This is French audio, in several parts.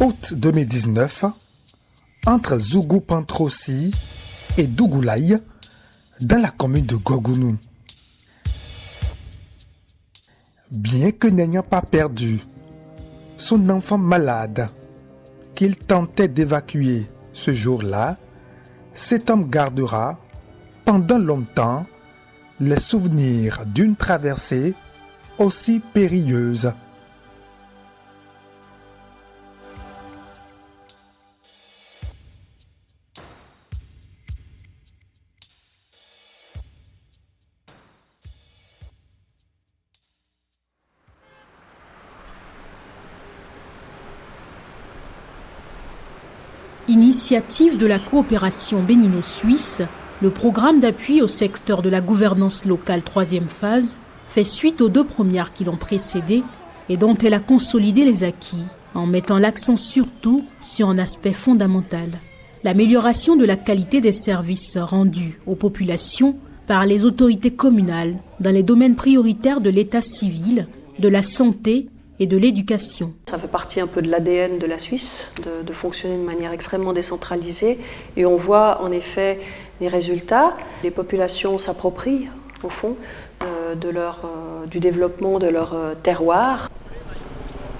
Août 2019, entre Zougou-Pantrossi et Dougoulaye, dans la commune de Gogounou. Bien que n'ayant pas perdu son enfant malade qu'il tentait d'évacuer ce jour-là, cet homme gardera pendant longtemps les souvenirs d'une traversée aussi périlleuse. Initiative de la coopération bénino-suisse, le programme d'appui au secteur de la gouvernance locale troisième phase fait suite aux 2 premières qui l'ont précédé et dont elle a consolidé les acquis, en mettant l'accent surtout sur un aspect fondamental, l'amélioration de la qualité des services rendus aux populations par les autorités communales dans les domaines prioritaires de l'état civil, de la santé et de l'éducation. Ça fait partie un peu de l'ADN de la Suisse, de fonctionner de manière extrêmement décentralisée. Et on voit en effet les résultats. Les populations s'approprient, au fond, du développement de leur terroir.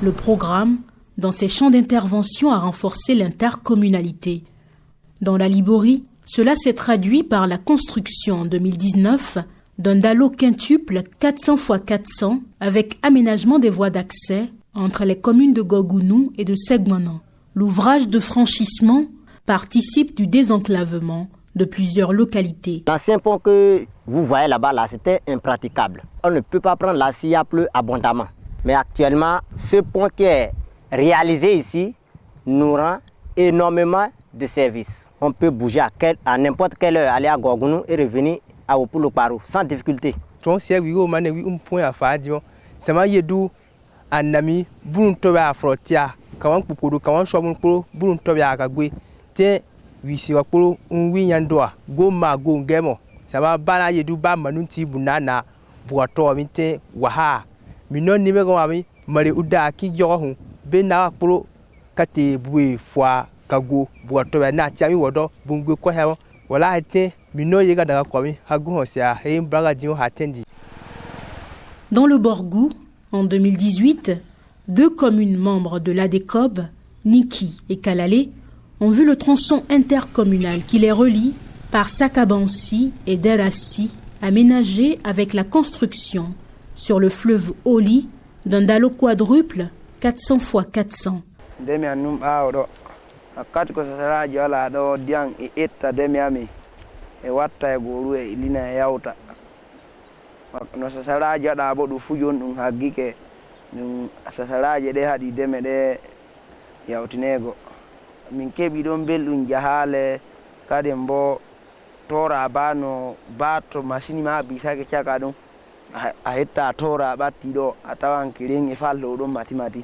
Le programme, dans ses champs d'intervention, a renforcé l'intercommunalité. Dans la Liborie, cela s'est traduit par la construction en 2019 d'un dallo quintuple 400 x 400 avec aménagement des voies d'accès entre les communes de Gogounou et de Segmanan. L'ouvrage de franchissement participe du désenclavement de plusieurs localités. L'ancien pont que vous voyez là-bas, c'était impraticable. On ne peut pas prendre là s'il y a plus abondamment. Mais actuellement, ce pont qui est réalisé ici nous rend énormément de services. On peut bouger à n'importe quelle heure, aller à Gogounou et revenir à Opoulo-Paro sans difficulté. Dans le Borgou, en 2018, 2 communes membres de l'ADECOB, Niki et Kalalé, ont vu le tronçon intercommunal qui les relie par Sakabansi et Derassi aménagé avec la construction sur le fleuve Oli d'un dallo quadruple 400 x 400. e watta e goru e ilina e yawta no sasaraji waɗa bo ɗum fu joni ɗum haggike ɗum sasaraji ɗe haɗi deme ɗe yawtinego min keeɓi ɗon belɗum jahale kadi mbo tora bano bato machine ma bisake caka ɗum a hetta tora ɓatti ɗo a tawan kirin e fallo ɗon mati mati.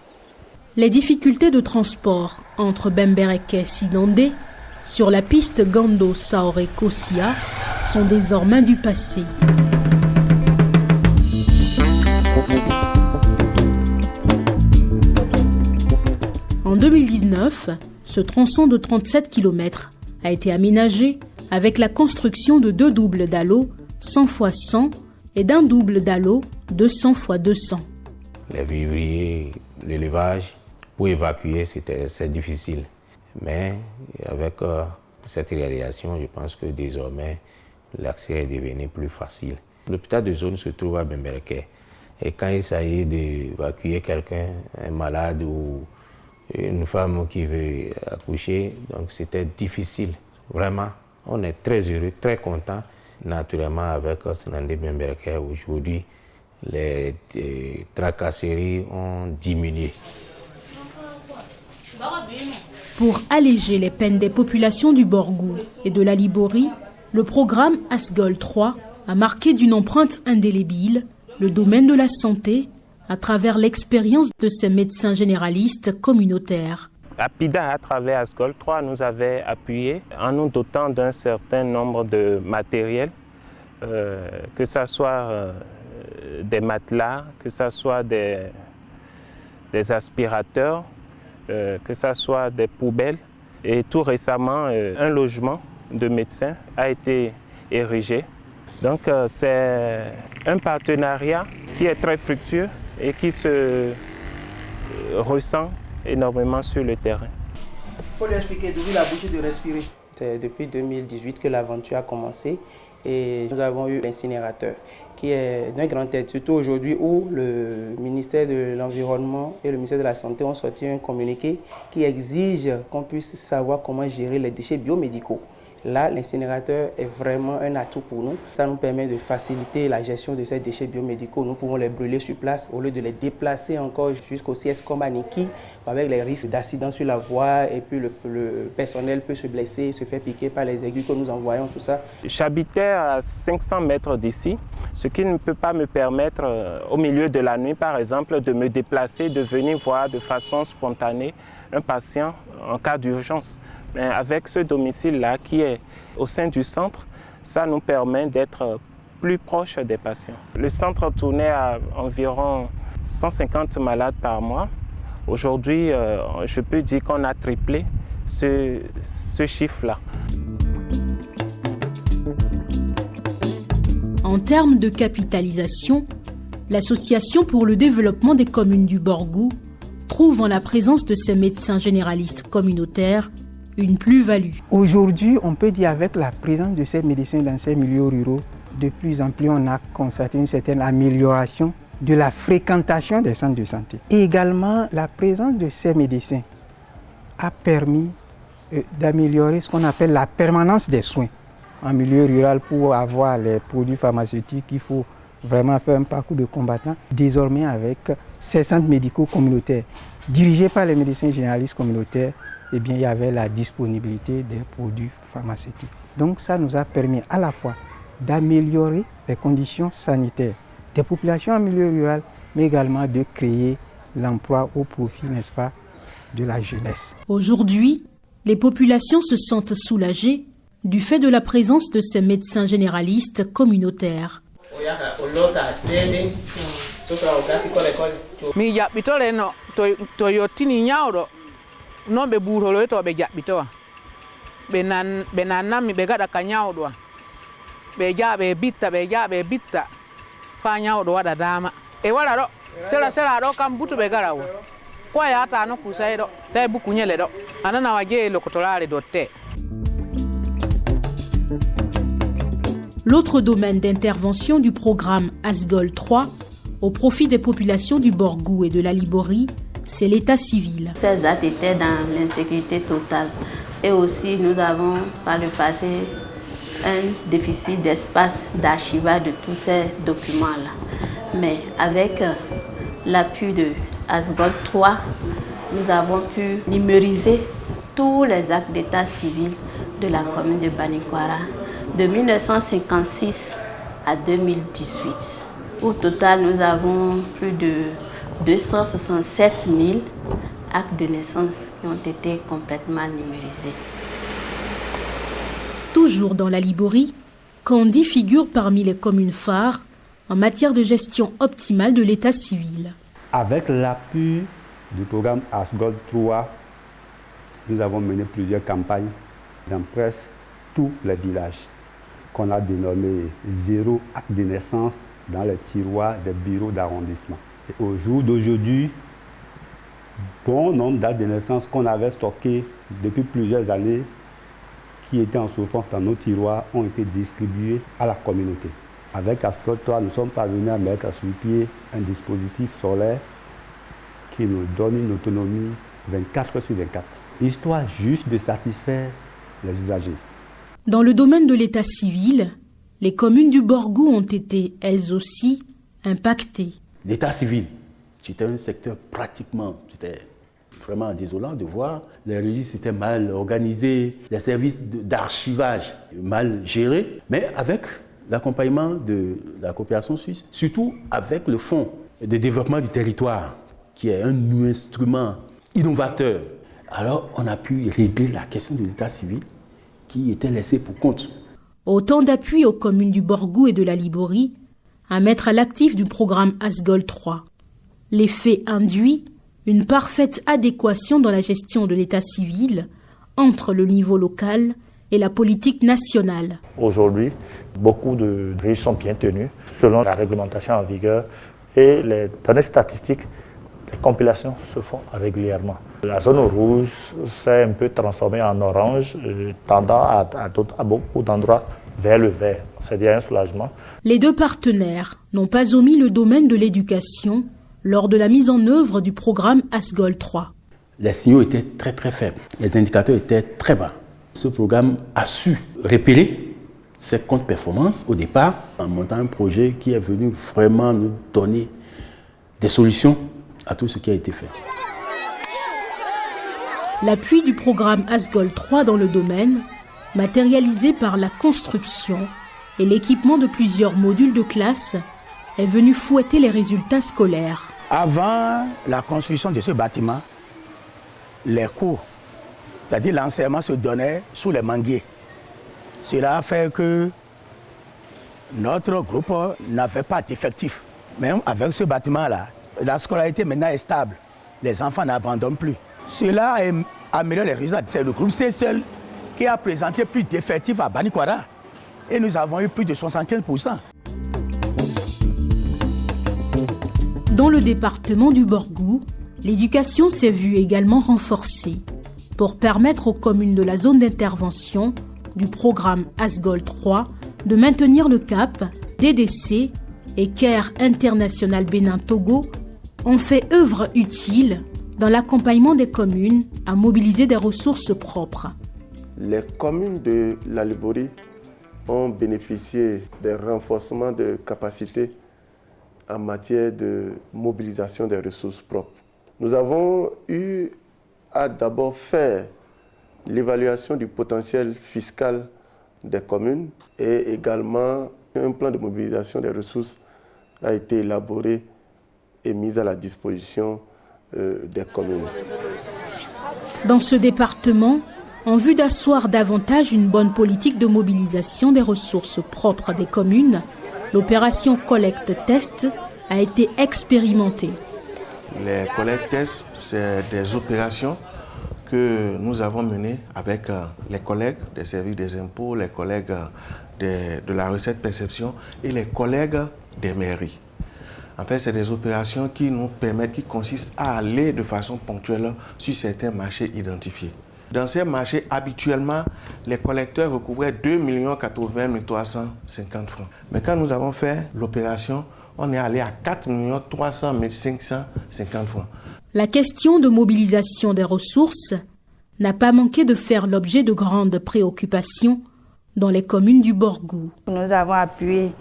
Les difficultés de transport entre Bembereke et Sidondé sur la piste Gando-Saoré-Kossia sont désormais du passé. En 2019, ce tronçon de 37 km a été aménagé avec la construction de 2 doubles dallos 100 x 100 et d'un double dallo 200 x 200. Les vivriers, l'élevage, pour évacuer, c'est difficile. Mais avec cette réalisation, je pense que désormais, l'accès est devenu plus facile. L'hôpital de zone se trouve à Bembereke. Et quand il s'agit d'évacuer quelqu'un, un malade ou une femme qui veut accoucher, donc c'était difficile. Vraiment, on est très heureux, très content. Naturellement, avec Sinandé Bembereke, aujourd'hui, les tracasseries ont diminué. Pour alléger les peines des populations du Borgou et de la Liborie, le programme Asgol 3 a marqué d'une empreinte indélébile le domaine de la santé à travers l'expérience de ces médecins généralistes communautaires. APIDA, à travers Asgol 3, nous avait appuyé en nous dotant d'un certain nombre de matériel, que ce soit des matelas, que ce soit des aspirateurs, que ce soit des poubelles. Et tout récemment, un logement de médecins a été érigé. Donc c'est un partenariat qui est très fructueux et qui se ressent énormément sur le terrain. Il faut lui expliquer d'ouvrir la bouche et de respirer. C'est depuis 2018 que l'aventure a commencé et nous avons eu l'incinérateur qui est d'un grand aide, surtout aujourd'hui où le ministère de l'Environnement et le ministère de la Santé ont sorti un communiqué qui exige qu'on puisse savoir comment gérer les déchets biomédicaux. Là, l'incinérateur est vraiment un atout pour nous. Ça nous permet de faciliter la gestion de ces déchets biomédicaux. Nous pouvons les brûler sur place au lieu de les déplacer encore jusqu'au CSCOM à Niki avec les risques d'accident sur la voie et puis le personnel peut se blesser, se faire piquer par les aiguilles que nous envoyons, tout ça. J'habitais à 500 mètres d'ici, ce qui ne peut pas me permettre au milieu de la nuit, par exemple, de me déplacer, de venir voir de façon spontanée un patient en cas d'urgence. Mais avec ce domicile-là qui est au sein du centre, ça nous permet d'être plus proche des patients. Le centre tournait à environ 150 malades par mois. Aujourd'hui, je peux dire qu'on a triplé ce chiffre-là. En termes de capitalisation, l'Association pour le développement des communes du Borgou trouve en la présence de ces médecins généralistes communautaires une plus-value. Aujourd'hui, on peut dire avec la présence de ces médecins dans ces milieux ruraux, de plus en plus on a constaté une certaine amélioration de la fréquentation des centres de santé. Et également, la présence de ces médecins a permis d'améliorer ce qu'on appelle la permanence des soins. En milieu rural, pour avoir les produits pharmaceutiques, il faut vraiment faire un parcours de combattant. Désormais, avec ces centres médicaux communautaires, dirigés par les médecins généralistes communautaires, eh bien, il y avait la disponibilité des produits pharmaceutiques. Donc ça nous a permis à la fois d'améliorer les conditions sanitaires des populations en milieu rural, mais également de créer l'emploi au profit, n'est-ce pas, de la jeunesse. Aujourd'hui, les populations se sentent soulagées du fait de la présence de ces médecins généralistes communautaires. No be buurolo to be jaɓɓito ɓe nannanmi ɓe gaɗa ka ñawɗo am ɓe jaa ɓe bitta fa ñawɗo waɗa dama e waɗa ɗo sera ɗo kam butu ɓe gara o ko a yahata no kusay ɗo tawi buku ñele ɗo a nana wa jeeyi lokotorare dotte. L'autre domaine d'intervention du programme ASGOL 3 au profit des populations du Borgou et de la Liborie, c'est l'état civil. Ces actes étaient dans l'insécurité totale et aussi nous avons par le passé un déficit d'espace d'archivage de tous ces documents-là. Mais avec l'appui de ASGOL 3, nous avons pu numériser tous les actes d'état civil de la commune de Banikwara de 1956 à 2018. Au total, nous avons plus de 267 000 actes de naissance qui ont été complètement numérisés. Toujours dans la Liborie, Kandi figure parmi les communes phares en matière de gestion optimale de l'état civil. Avec l'appui du programme ASGOL 3, nous avons mené plusieurs campagnes dans presque tous les villages qu'on a dénommé zéro acte de naissance dans les tiroirs des bureaux d'arrondissement. Et au jour d'aujourd'hui, bon nombre d'actes de naissance qu'on avait stockés depuis plusieurs années, qui étaient en souffrance dans nos tiroirs, ont été distribués à la communauté. Avec ASGOL 3, nous sommes parvenus à mettre sur pied un dispositif solaire qui nous donne une autonomie 24 sur 24, histoire juste de satisfaire les usagers. Dans le domaine de l'état civil, les communes du Borgou ont été, elles aussi, impactées. L'état civil, c'était un secteur pratiquement, c'était vraiment désolant de voir. Les registres étaient mal organisés, les services d'archivage mal gérés, mais avec l'accompagnement de la coopération suisse, surtout avec le Fonds de développement du territoire, qui est un instrument innovateur. Alors on a pu régler la question de l'état civil qui était laissé pour compte. Autant d'appui aux communes du Borgou et de la Liborie à mettre à l'actif du programme ASGOL 3. L'effet induit, une parfaite adéquation dans la gestion de l'état civil entre le niveau local et la politique nationale. Aujourd'hui, beaucoup de rues sont bien tenues selon la réglementation en vigueur et les données statistiques, les compilations se font régulièrement. La zone rouge s'est un peu transformée en orange, tendant à beaucoup d'endroits vers le vert. C'est bien un soulagement. Les deux partenaires n'ont pas omis le domaine de l'éducation lors de la mise en œuvre du programme ASGOL 3. Les signaux étaient très très faibles, les indicateurs étaient très bas. Ce programme a su repérer ces contre-performances au départ en montant un projet qui est venu vraiment nous donner des solutions à tout ce qui a été fait. L'appui du programme ASGOL 3 dans le domaine, matérialisé par la construction et l'équipement de plusieurs modules de classe, est venu fouetter les résultats scolaires. Avant la construction de ce bâtiment, les cours, c'est-à-dire l'enseignement se donnait sous les manguiers. Cela a fait que notre groupe n'avait pas d'effectifs. Même avec ce bâtiment-là, la scolarité maintenant est stable. Les enfants n'abandonnent plus. Cela améliore les résultats. C'est le groupe C seul qui a présenté plus d'effectifs à Banikwara. Et nous avons eu plus de 75%. Dans le département du Borgou, l'éducation s'est vue également renforcée pour permettre aux communes de la zone d'intervention du programme ASGOL 3 de maintenir le cap. DDC et CARE International Bénin-Togo ont fait œuvre utile dans l'accompagnement des communes à mobiliser des ressources propres. Les communes de la Liborie ont bénéficié des renforcements de capacités en matière de mobilisation des ressources propres. Nous avons eu à d'abord faire l'évaluation du potentiel fiscal des communes et également un plan de mobilisation des ressources a été élaboré et mis à la disposition des communes. Dans ce département, en vue d'asseoir davantage une bonne politique de mobilisation des ressources propres des communes, l'opération collecte-test a été expérimentée. Les collectes-tests, c'est des opérations que nous avons menées avec les collègues des services des impôts, les collègues de la recette perception et les collègues des mairies. En fait, c'est des opérations qui nous permettent, qui consistent à aller de façon ponctuelle sur certains marchés identifiés. Dans ces marchés, habituellement, les collecteurs recouvraient 2 080 350 francs. Mais quand nous avons fait l'opération, on est allé à 4 300 550 francs. La question de mobilisation des ressources n'a pas manqué de faire l'objet de grandes préoccupations dans les communes du Borgou. Nous avons appuyé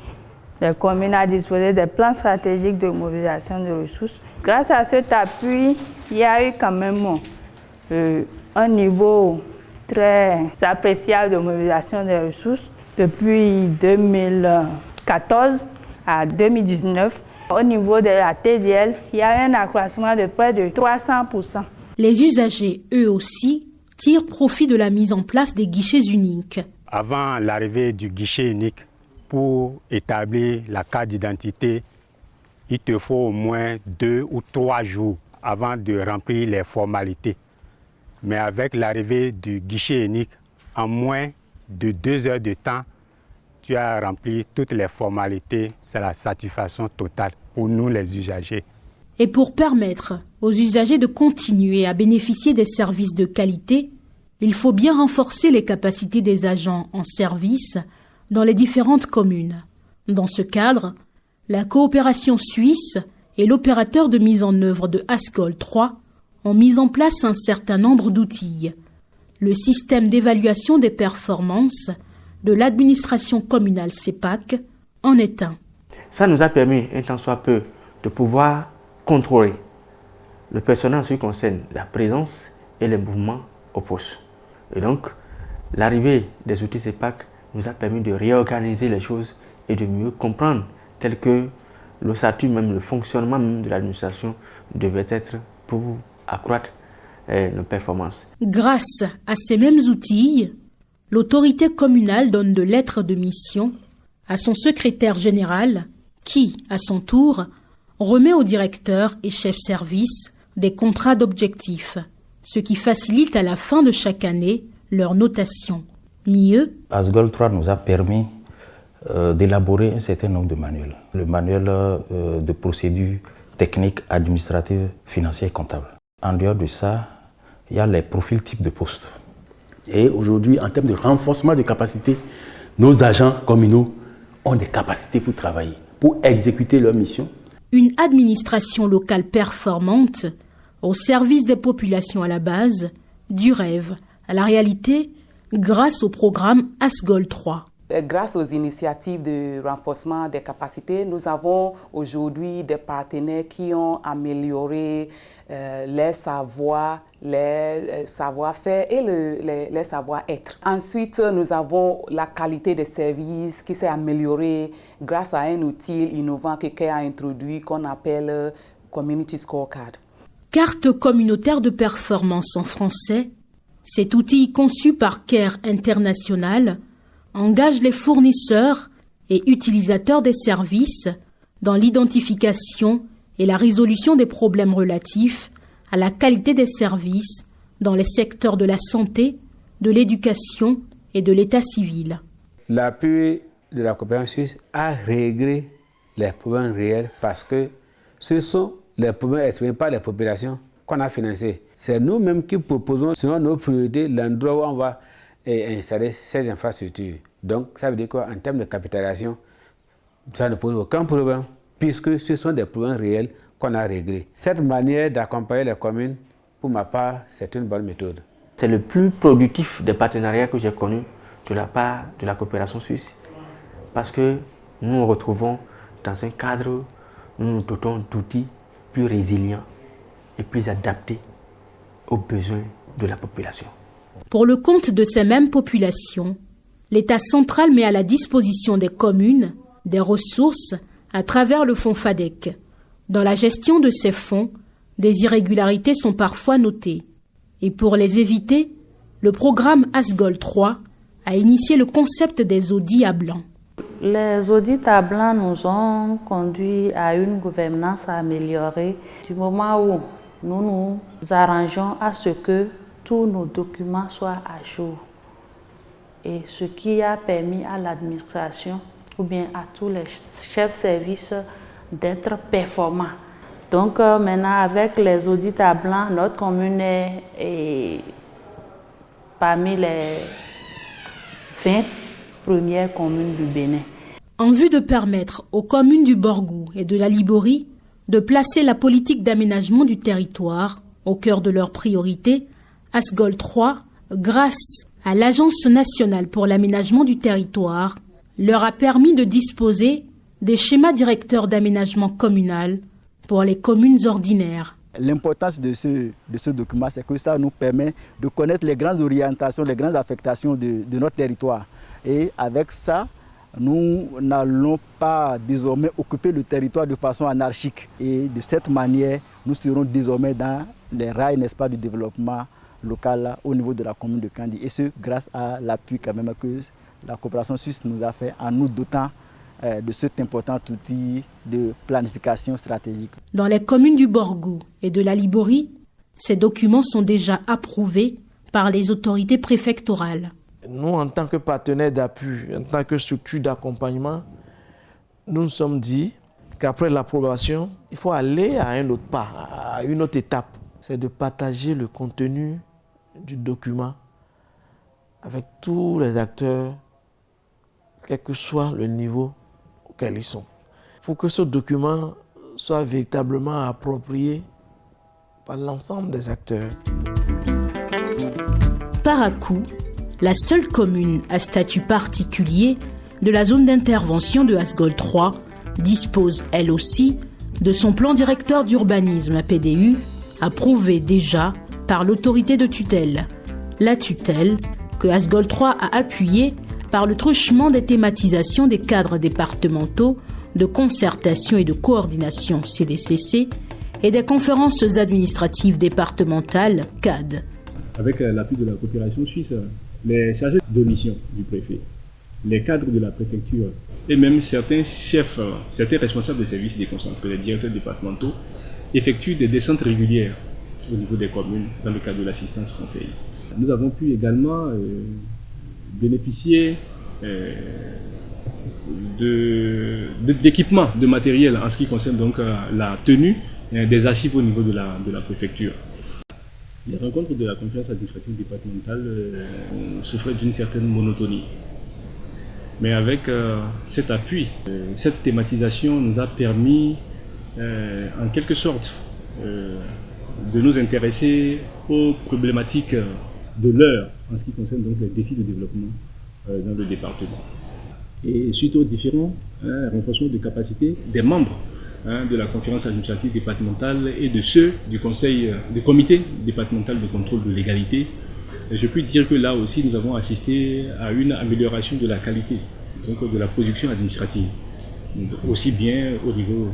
les communes à disposer des plans stratégiques de mobilisation de ressources. Grâce à cet appui, il y a eu quand même un niveau très appréciable de mobilisation des ressources. Depuis 2014 à 2019, au niveau de la TDL, il y a eu un accroissement de près de 300%. Les usagers, eux aussi, tirent profit de la mise en place des guichets uniques. Avant l'arrivée du guichet unique, pour établir la carte d'identité, il te faut au moins 2 ou 3 jours avant de remplir les formalités. Mais avec l'arrivée du guichet unique, en moins de 2 heures de temps, tu as rempli toutes les formalités. C'est la satisfaction totale pour nous les usagers. Et pour permettre aux usagers de continuer à bénéficier des services de qualité, il faut bien renforcer les capacités des agents en service dans les différentes communes. Dans ce cadre, la coopération suisse et l'opérateur de mise en œuvre de ASGOL 3 ont mis en place un certain nombre d'outils. Le système d'évaluation des performances de l'administration communale CEPAC en est un. Ça nous a permis, un tant soit peu, de pouvoir contrôler le personnel en ce qui concerne la présence et les mouvements au poste. Et donc, l'arrivée des outils CEPAC nous a permis de réorganiser les choses et de mieux comprendre, tel que le statut, même le fonctionnement même de l'administration devait être pour accroître nos performances. Grâce à ces mêmes outils, l'autorité communale donne de lettres de mission à son secrétaire général qui, à son tour, remet au directeur et chef service des contrats d'objectifs, ce qui facilite à la fin de chaque année leur notation. Mieux, ASGOL 3 nous a permis d'élaborer un certain nombre de manuels. Le manuel de procédures techniques, administratives, financières et comptables. En dehors de ça, il y a les profils types de postes. Et aujourd'hui, en termes de renforcement de capacités, nos agents communaux ont des capacités pour travailler, pour exécuter leur mission. Une administration locale performante au service des populations à la base, du rêve à la réalité, grâce au programme ASGOL 3. Grâce aux initiatives de renforcement des capacités, nous avons aujourd'hui des partenaires qui ont amélioré les savoirs, les savoir-faire et les savoir-être. Ensuite, nous avons la qualité des services qui s'est améliorée grâce à un outil innovant que CARE a introduit qu'on appelle Community Scorecard. Carte communautaire de performance en français, cet outil conçu par CARE International engage les fournisseurs et utilisateurs des services dans l'identification et la résolution des problèmes relatifs à la qualité des services dans les secteurs de la santé, de l'éducation et de l'état civil. L'appui de la coopération suisse a réglé les problèmes réels parce que ce sont les problèmes exprimés par les populations qu'on a financés. C'est nous-mêmes qui proposons, selon nos priorités, l'endroit où on va installer ces infrastructures. Donc, ça veut dire qu'en termes de capitalisation, ça ne pose aucun problème, puisque ce sont des problèmes réels qu'on a réglés. Cette manière d'accompagner les communes, pour ma part, c'est une bonne méthode. C'est le plus productif des partenariats que j'ai connus de la part de la coopération suisse, parce que nous nous retrouvons dans un cadre où nous nous dotons d'outils plus résilients et plus adaptés aux besoins de la population. Pour le compte de ces mêmes populations, l'État central met à la disposition des communes des ressources à travers le fonds FADEC. Dans la gestion de ces fonds, des irrégularités sont parfois notées. Et pour les éviter, le programme ASGOL 3 a initié le concept des audits à blanc. Les audits à blanc nous ont conduit à une gouvernance améliorée du moment où nous nous arrangeons à ce que tous nos documents soient à jour. Et ce qui a permis à l'administration ou bien à tous les chefs de service d'être performants. Donc maintenant, avec les audits à blanc, notre commune est parmi les 20 premières communes du Bénin. En vue de permettre aux communes du Borgou et de la Liborie de placer la politique d'aménagement du territoire au cœur de leurs priorités, ASGOL 3, grâce à l'Agence nationale pour l'aménagement du territoire, leur a permis de disposer des schémas directeurs d'aménagement communal pour les communes ordinaires. L'importance de ce document, c'est que ça nous permet de connaître les grandes orientations, les grandes affectations de notre territoire. Et avec ça, nous n'allons pas désormais occuper le territoire de façon anarchique. Et de cette manière, nous serons désormais dans les rails, n'est-ce pas, du développement local au niveau de la commune de Kandi. Et ce, grâce à l'appui quand même que la coopération suisse nous a fait en nous dotant de cet important outil de planification stratégique. Dans les communes du Borgou et de la Liborie, ces documents sont déjà approuvés par les autorités préfectorales. Nous, en tant que partenaires d'appui, en tant que structure d'accompagnement, nous nous sommes dit qu'après l'approbation, il faut aller à un autre pas, à une autre étape. C'est de partager le contenu du document avec tous les acteurs, quel que soit le niveau auquel ils sont. Pour que ce document soit véritablement approprié par l'ensemble des acteurs. Parakou, la seule commune à statut particulier de la zone d'intervention de ASGOL 3, dispose elle aussi de son plan directeur d'urbanisme PDU, approuvé déjà par l'autorité de tutelle. La tutelle que ASGOL 3 a appuyée par le truchement des thématisations des cadres départementaux de concertation et de coordination CDCC et des conférences administratives départementales CAD. Avec l'appui de la coopération suisse, les chargés de mission du préfet, les cadres de la préfecture et même certains responsables des services déconcentrés, les directeurs départementaux, effectuent des descentes régulières au niveau des communes dans le cadre de l'assistance conseil. Nous avons pu également bénéficier d'équipements, de matériel en ce qui concerne donc la tenue des archives au niveau de la préfecture. Les rencontres de la conférence administrative départementale souffraient d'une certaine monotonie. Mais avec cet appui, cette thématisation nous a permis en quelque sorte de nous intéresser aux problématiques de l'heure en ce qui concerne donc les défis de développement dans le département. Et suite aux différents renforcements de capacité des membres de la conférence administrative départementale et de ceux du comité départemental de contrôle de légalité, je puis dire que là aussi nous avons assisté à une amélioration de la qualité donc de la production administrative, donc aussi bien au niveau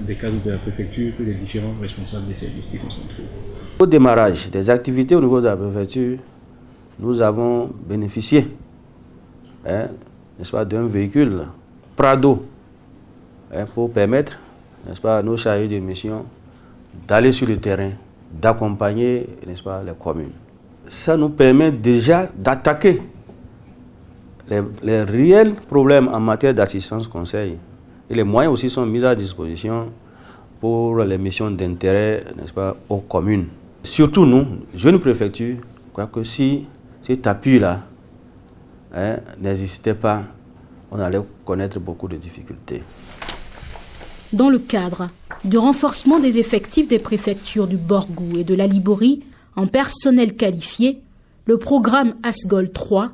des cadres de la préfecture que des différents responsables des services déconcentrés. Au démarrage des activités au niveau de la préfecture, nous avons bénéficié n'est-ce pas, d'un véhicule Prado pour permettre, n'est-ce pas, à nos chargés de mission d'aller sur le terrain, d'accompagner, n'est-ce pas, les communes. Ça nous permet déjà d'attaquer les réels problèmes en matière d'assistance conseil. Et les moyens aussi sont mis à disposition pour les missions d'intérêt, n'est-ce pas, aux communes. Surtout nous, jeunes préfectures, je crois que si cet appui-là n'existait pas, on allait connaître beaucoup de difficultés. Dans le cadre du renforcement des effectifs des préfectures du Borgou et de la Liborie en personnel qualifié, le programme ASGOL 3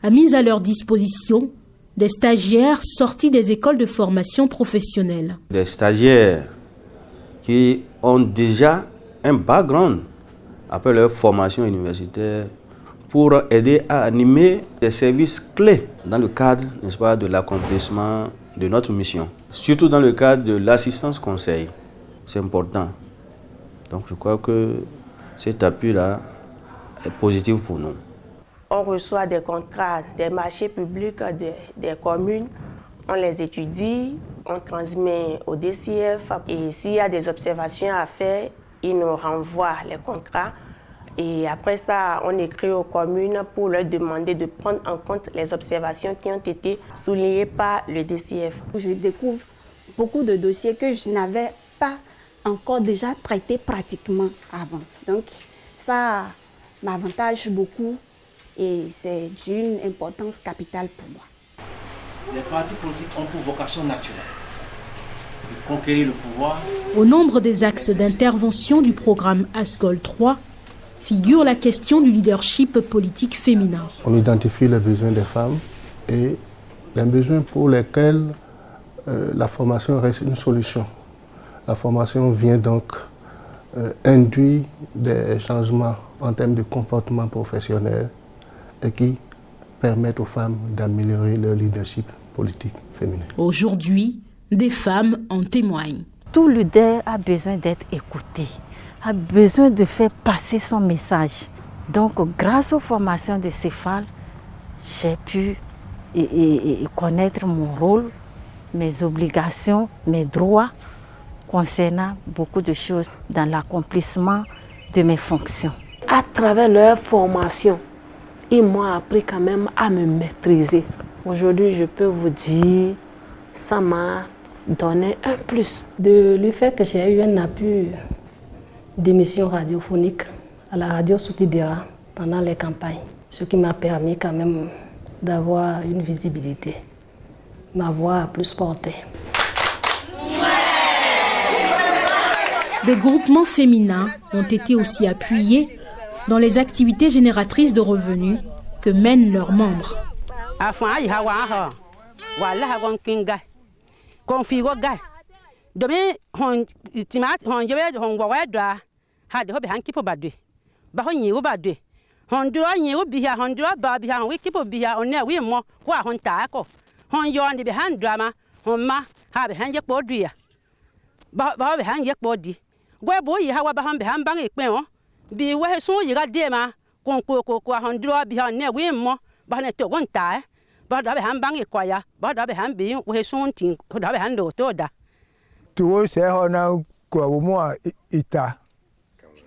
a mis à leur disposition des stagiaires sortis des écoles de formation professionnelle. Des stagiaires qui ont déjà un background après leur formation universitaire pour aider à animer des services clés dans le cadre, n'est-ce pas, de l'accomplissement de notre mission. Surtout dans le cadre de l'assistance conseil. C'est important. Donc je crois que cet appui-là est positif pour nous. On reçoit des contrats des marchés publics des communes, on les étudie, on transmet au DCF et s'il y a des observations à faire, ils nous renvoient les contrats. Et après ça, on écrit aux communes pour leur demander de prendre en compte les observations qui ont été soulignées par le DCF. Je découvre beaucoup de dossiers que je n'avais pas encore déjà traités pratiquement avant. Donc ça m'avantage beaucoup et c'est d'une importance capitale pour moi. Les partis politiques ont pour vocation naturelle de conquérir le pouvoir. Au nombre des axes d'intervention du programme ASGOL 3, figure la question du leadership politique féminin. On identifie les besoins des femmes et les besoins pour lesquels la formation reste une solution. La formation vient donc induire des changements en termes de comportement professionnel et qui permettent aux femmes d'améliorer leur leadership politique féminin. Aujourd'hui, des femmes en témoignent. Tout leader a besoin d'être écouté, a besoin de faire passer son message. Donc, grâce aux formations de CEFAL, j'ai pu connaître mon rôle, mes obligations, mes droits concernant beaucoup de choses dans l'accomplissement de mes fonctions. À travers leur formation, ils m'ont appris quand même à me maîtriser. Aujourd'hui, je peux vous dire, ça m'a donné un plus. De le fait que j'ai eu un appui d'émissions radiophoniques à la radio Soutidera pendant les campagnes, ce qui m'a permis quand même d'avoir une visibilité. Ma voix a plus porté. Des groupements féminins ont été aussi appuyés dans les activités génératrices de revenus que mènent leurs membres.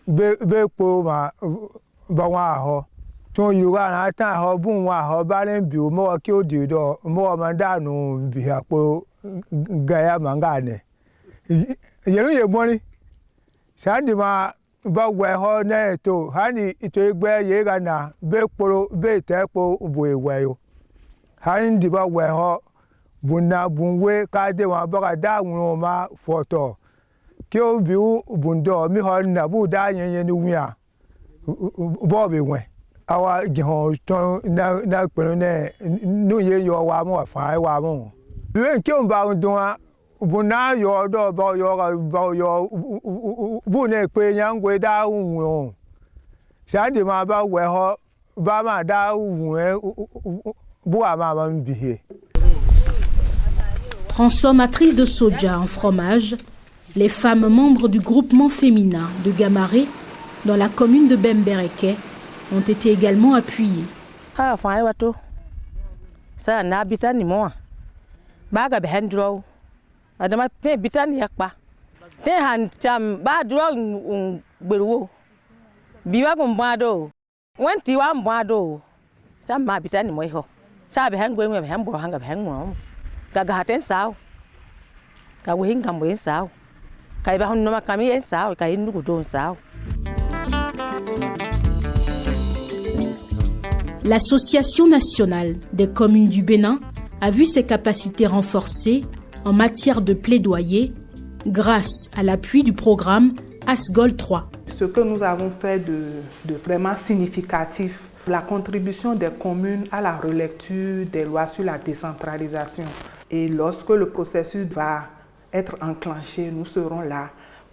be po ma ba wa ho to yu ga na ta ho bun wa ho ba len bi mo ki o di do mo ma da nu bi apo ga ya ma ga ne yeru ye mo ni sa di ma ba we ho na to ha ni ito egbe ye ga na be poro be te po bo ewe yo ha ndi ba we ho bunna bunwe ka de wa ba ga da won ma foto ki o bi bundo mi ho na bu da yen ni wia bo be we awa gihon to na pẹ̀lú ne nu ye yo wa mo fa wa mo bi en ki o ba ndun a buna yo do ba yo bu ne pe yan gwe da wun sha di ma ba we ho ba ma da wun bu a ma bi he. Transformatrices de soja en fromage, les femmes membres du groupement féminin de Gamaré dans la commune de Bembereke ont été également appuyées. Ah, enfin, wato. Ça na bitani mo. Baga behendro. Adama te bitani yakpa. Te han cham ba dro gberuwo. Biwa ko mbado. Wenti wa mbado. Cham ma bitani mo ho. Sa behengwe me behembo hanga behengmo. Gaga haten sao. Ka wo hinga mo sao. Kai ba honno makami sao, kai ndugo don sao. L'Association nationale des communes du Bénin a vu ses capacités renforcées en matière de plaidoyer grâce à l'appui du programme ASGOL 3. Ce que nous avons fait de vraiment significatif, la contribution des communes à la relecture des lois sur la décentralisation. Et lorsque le processus va être enclenché, nous serons là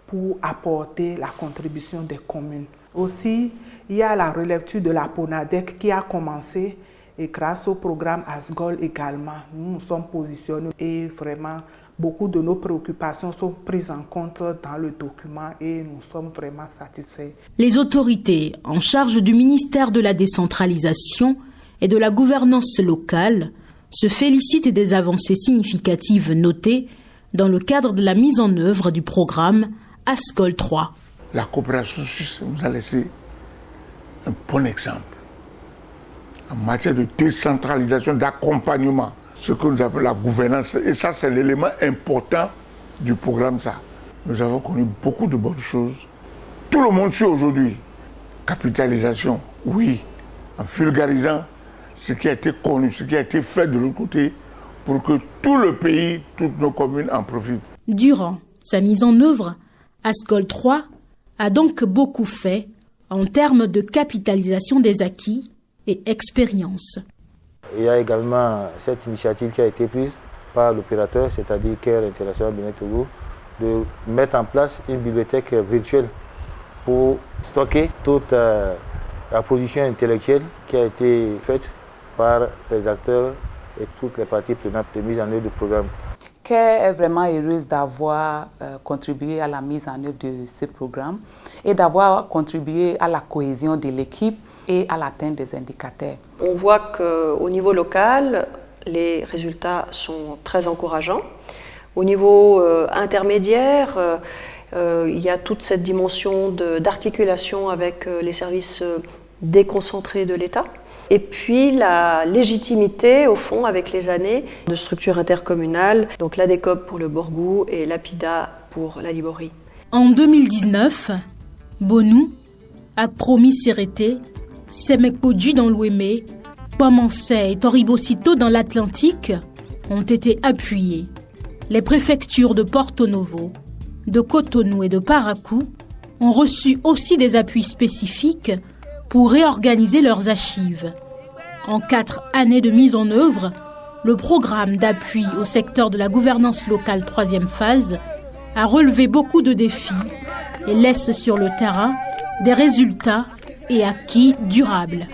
pour apporter la contribution des communes. Aussi, il y a la relecture de la PONADEC qui a commencé et grâce au programme ASGOL également, nous nous sommes positionnés et vraiment beaucoup de nos préoccupations sont prises en compte dans le document et nous sommes vraiment satisfaits. Les autorités en charge du ministère de la décentralisation et de la gouvernance locale se félicitent des avancées significatives notées dans le cadre de la mise en œuvre du programme ASGOL 3. La coopération suisse nous a laissé un bon exemple en matière de décentralisation, d'accompagnement, ce que nous appelons la gouvernance. Et ça, c'est l'élément important du programme. Ça. Nous avons connu beaucoup de bonnes choses. Tout le monde suit aujourd'hui. Capitalisation, oui, en vulgarisant ce qui a été connu, ce qui a été fait de l'autre côté, pour que tout le pays, toutes nos communes en profitent. Durant sa mise en œuvre, ASGOL 3 a donc beaucoup fait en termes de capitalisation des acquis et expérience. Il y a également cette initiative qui a été prise par l'opérateur, c'est-à-dire Care International Bénin Togo, de mettre en place une bibliothèque virtuelle pour stocker toute la production intellectuelle qui a été faite par les acteurs et toutes les parties prenantes de mise en œuvre du programme. Care est vraiment heureuse d'avoir contribué à la mise en œuvre de ce programme et d'avoir contribué à la cohésion de l'équipe et à l'atteinte des indicateurs. On voit qu'au niveau local, les résultats sont très encourageants. Au niveau intermédiaire, il y a toute cette dimension d'articulation avec les services déconcentrés de l'État. Et puis la légitimité, au fond, avec les années, de structures intercommunales, donc l'ADECOP pour le Borgou et l'APIDA pour la Liborie. En 2019, Bonou, Akpromi Serete, Semekpoji dans l'Ouémé, Pomansé et Toribocito dans l'Atlantique ont été appuyés. Les préfectures de Porto Novo, de Cotonou et de Parakou ont reçu aussi des appuis spécifiques pour réorganiser leurs archives. En 4 années de mise en œuvre, le programme d'appui au secteur de la gouvernance locale 3e phase a relevé beaucoup de défis et laisse sur le terrain des résultats et acquis durables.